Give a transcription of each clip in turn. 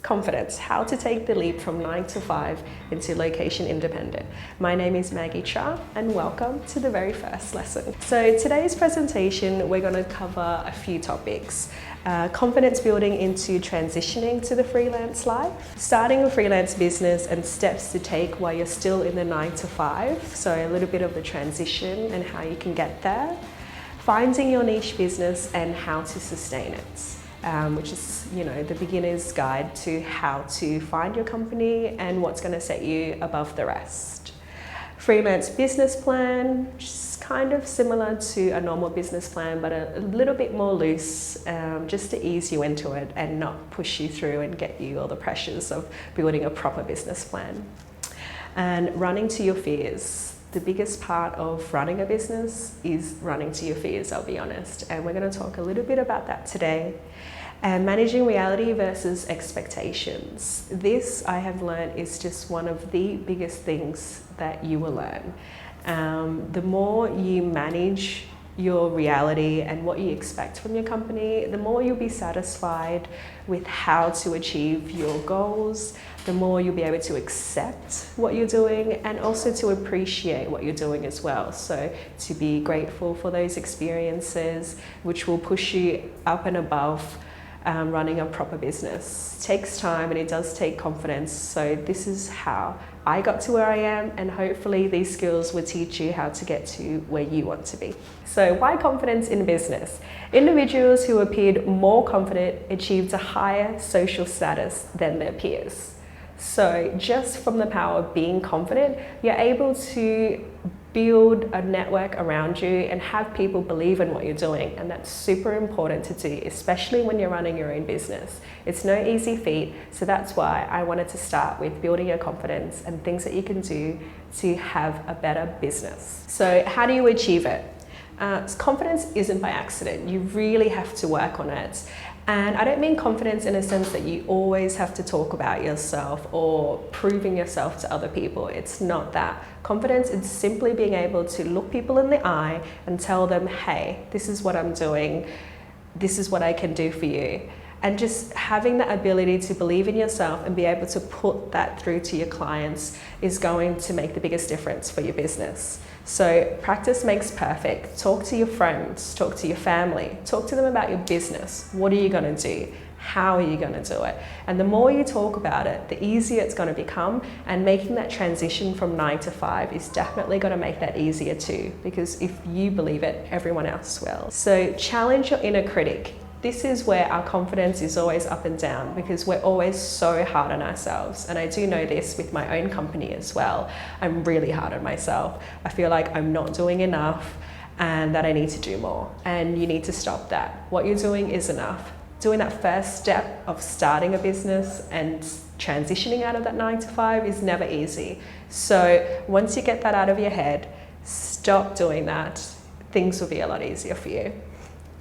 Confidence, how to take the leap from 9 to 5 into location independent. My name is Maggie Tra and welcome to the very first lesson. So today's presentation, we're going to cover a few topics. Confidence building into transitioning to the freelance life, starting a freelance business and steps to take while you're still in the 9 to 5. So a little bit of the transition and how you can get there. Finding your niche business and how to sustain it. Which is, the beginner's guide to how to find your company and what's going to set you above the rest. Freelance business plan, which is kind of similar to a normal business plan, but a little bit more loose, just to ease you into it and not push you through and get you all the pressures of building a proper business plan. And running to your fears. The biggest part of running a business is running to your fears, I'll be honest. And we're going to talk a little bit about that today. And managing reality versus expectations. This, I have learned, is just one of the biggest things that you will learn. The more you manage your reality and what you expect from your company, the more you'll be satisfied with how to achieve your goals, the more you'll be able to accept what you're doing and also to appreciate what you're doing as well. So to be grateful for those experiences, which will push you up and above running a proper business. It takes time and it does take confidence. So this is how I got to where I am, and hopefully these skills will teach you how to get to where you want to be. So why confidence in business? Individuals who appeared more confident achieved a higher social status than their peers. So just from the power of being confident, you're able to build a network around you and have people believe in what you're doing. And that's super important to do, especially when you're running your own business. It's no easy feat. So that's why I wanted to start with building your confidence and things that you can do to have a better business. So how do you achieve it? Confidence isn't by accident. You really have to work on it. And I don't mean confidence in a sense that you always have to talk about yourself or proving yourself to other people. It's not that. Confidence is simply being able to look people in the eye and tell them, hey, this is what I'm doing. This is what I can do for you. And just having that ability to believe in yourself and be able to put that through to your clients is going to make the biggest difference for your business. So practice makes perfect. Talk to your friends, talk to your family, talk to them about your business. What are you going to do? How are you going to do it? And the more you talk about it, the easier it's going to become. And making that transition from 9 to 5 is definitely going to make that easier too, because if you believe it, everyone else will. So challenge your inner critic. This is where our confidence is always up and down because we're always so hard on ourselves. And I do know this with my own company as well. I'm really hard on myself. I feel like I'm not doing enough and that I need to do more. And you need to stop that. What you're doing is enough. Doing that first step of starting a business and transitioning out of that 9 to 5 is never easy. So once you get that out of your head, stop doing that. Things will be a lot easier for you.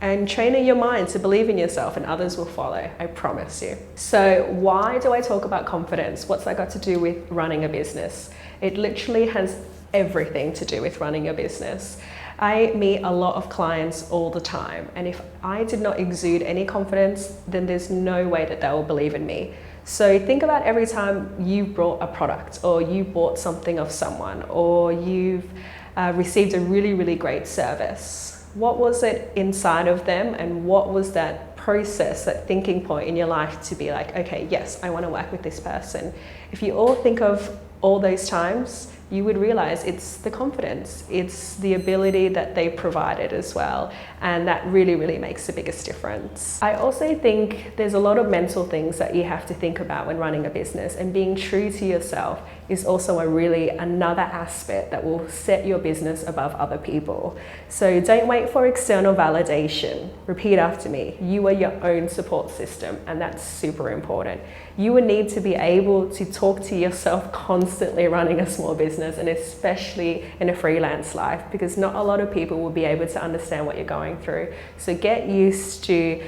And training your mind to believe in yourself and others will follow, I promise you. So why do I talk about confidence? What's that got to do with running a business? It literally has everything to do with running a business. I meet a lot of clients all the time, and if I did not exude any confidence, then there's no way that they will believe in me. So think about every time you brought a product or you bought something of someone or you've received a really, really great service. What was it inside of them and what was that process, that thinking point in your life to be like, okay, yes, I want to work with this person. If you all think of all those times, you would realize it's the confidence, it's the ability that they provided as well. And that really, really makes the biggest difference. I also think there's a lot of mental things that you have to think about when running a business, and being true to yourself is also another aspect that will set your business above other people. So don't wait for external validation. Repeat after me. You are your own support system, and that's super important. You will need to be able to talk to yourself constantly running a small business, and especially in a freelance life, because not a lot of people will be able to understand what you're going through. So get used to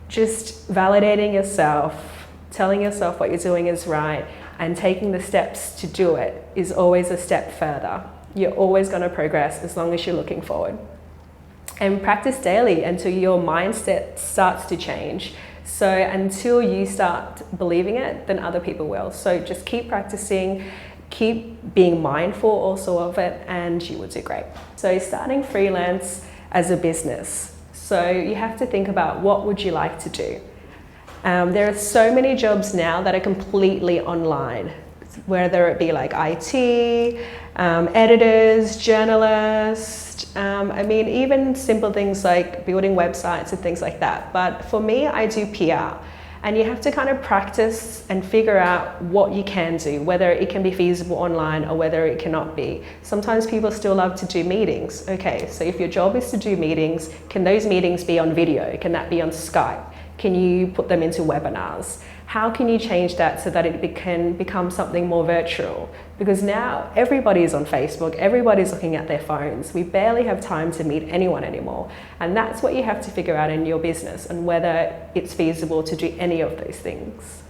just validating yourself, telling yourself what you're doing is right, and taking the steps to do it is always a step further. You're always going to progress as long as you're looking forward. And practice daily until your mindset starts to change. So until you start believing it, then other people will. So just keep practicing, keep being mindful also of it, and you will do great. So starting freelance as a business. So you have to think about what would you like to do. There are so many jobs now that are completely online, whether it be like IT, editors, journalists, I mean, even simple things like building websites and things like that. But for me, I do PR. And you have to kind of practice and figure out what you can do, whether it can be feasible online or whether it cannot be. Sometimes people still love to do meetings. Okay, so if your job is to do meetings, can those meetings be on video? Can that be on Skype? Can you put them into webinars? How can you change that so that it can become something more virtual? Because now everybody is on Facebook, everybody's looking at their phones. We barely have time to meet anyone anymore. And that's what you have to figure out in your business and whether it's feasible to do any of those things.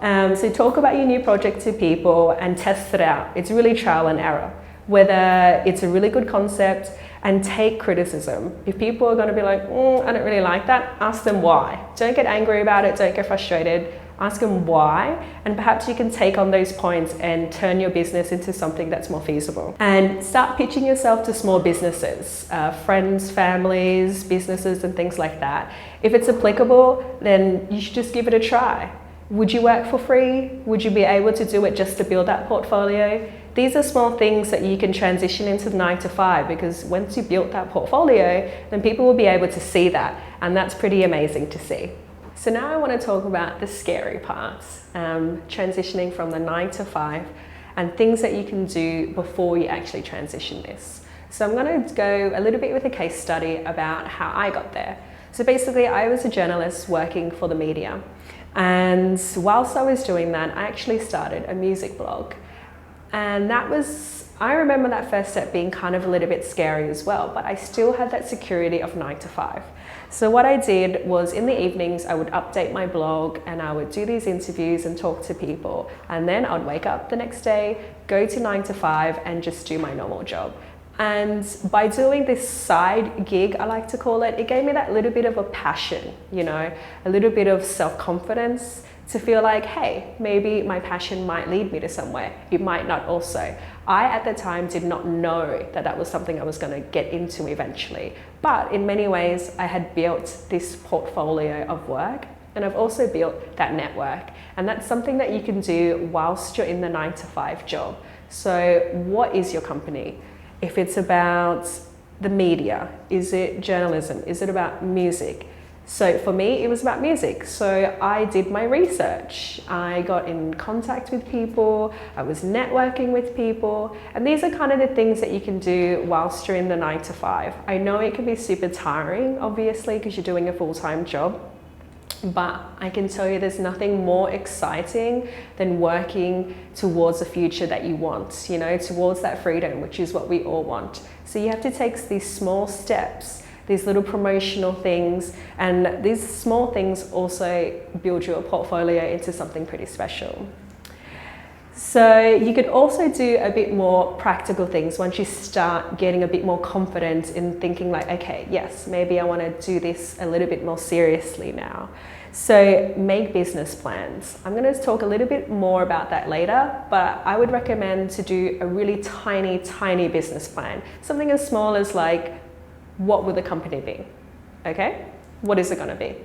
So talk about your new project to people and test it out. It's really trial and error. Whether it's a really good concept, and take criticism. If people are going to be like, I don't really like that, ask them why. Don't get angry about it, don't get frustrated, ask them why, and perhaps you can take on those points and turn your business into something that's more feasible. And start pitching yourself to small businesses, friends, families, businesses, and things like that. If it's applicable, then you should just give it a try. Would you work for free? Would you be able to do it just to build that portfolio? These are small things that you can transition into the 9 to 5, because once you build that portfolio, then people will be able to see that, and that's pretty amazing to see. So now I want to talk about the scary parts, transitioning from the 9 to 5 and things that you can do before you actually transition this. So I'm going to go a little bit with a case study about how I got there. So basically I was a journalist working for the media, and whilst I was doing that, I actually started a music blog. And I remember that first step being kind of a little bit scary as well, but I still had that security of 9 to 5. So what I did was in the evenings, I would update my blog and I would do these interviews and talk to people. And then I'd wake up the next day, go to 9 to 5 and just do my normal job. And by doing this side gig, I like to call it, it gave me that little bit of a passion, you know, a little bit of self-confidence, to feel like, hey, maybe my passion might lead me to somewhere. It might not also. I, at the time, did not know that that was something I was going to get into eventually. But in many ways, I had built this portfolio of work, and I've also built that network. And that's something that you can do whilst you're in the 9 to 5 job. So what is your company? If it's about the media, is it journalism? Is it about music? So for me, it was about music. So I did my research. I got in contact with people. I was networking with people. And these are kind of the things that you can do whilst you're in the 9 to 5. I know it can be super tiring, obviously, because you're doing a full-time job. But I can tell you there's nothing more exciting than working towards a future that you want, you know, towards that freedom, which is what we all want. So you have to take these small steps, these little promotional things, and these small things also build your portfolio into something pretty special. So you could also do a bit more practical things once you start getting a bit more confident in thinking like, okay, yes, maybe I want to do this a little bit more seriously now. So make business plans. I'm going to talk a little bit more about that later, but I would recommend to do a really tiny business plan. Something as small as like, what would the company be? Okay, what is it going to be?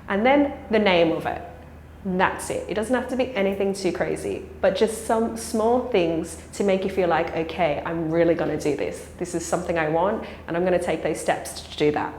And then the name of it. And that's it. It doesn't have to be anything too crazy, but just some small things to make you feel like, okay, I'm really going to do this. This is something I want, and I'm going to take those steps to do that.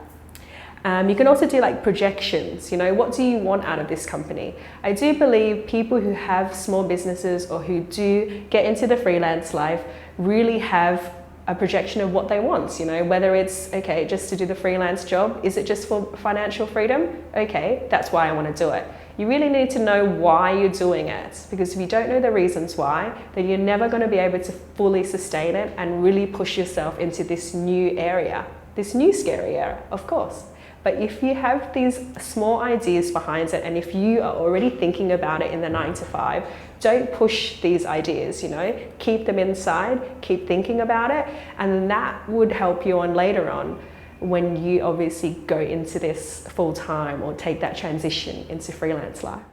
You can also do like projections, you know, what do you want out of this company? I do believe people who have small businesses or who do get into the freelance life really have a projection of what they want, you know, whether it's, okay, just to do the freelance job, is it just for financial freedom? Okay, that's why I want to do it. You really need to know why you're doing it, because if you don't know the reasons why, then you're never going to be able to fully sustain it and really push yourself into this new area, this new scary area, of course. But if you have these small ideas behind it, and if you are already thinking about it in the 9 to 5, don't push these ideas, you know, keep them inside, keep thinking about it, and that would help you on later on. when you obviously go into this full time or take that transition into freelance life?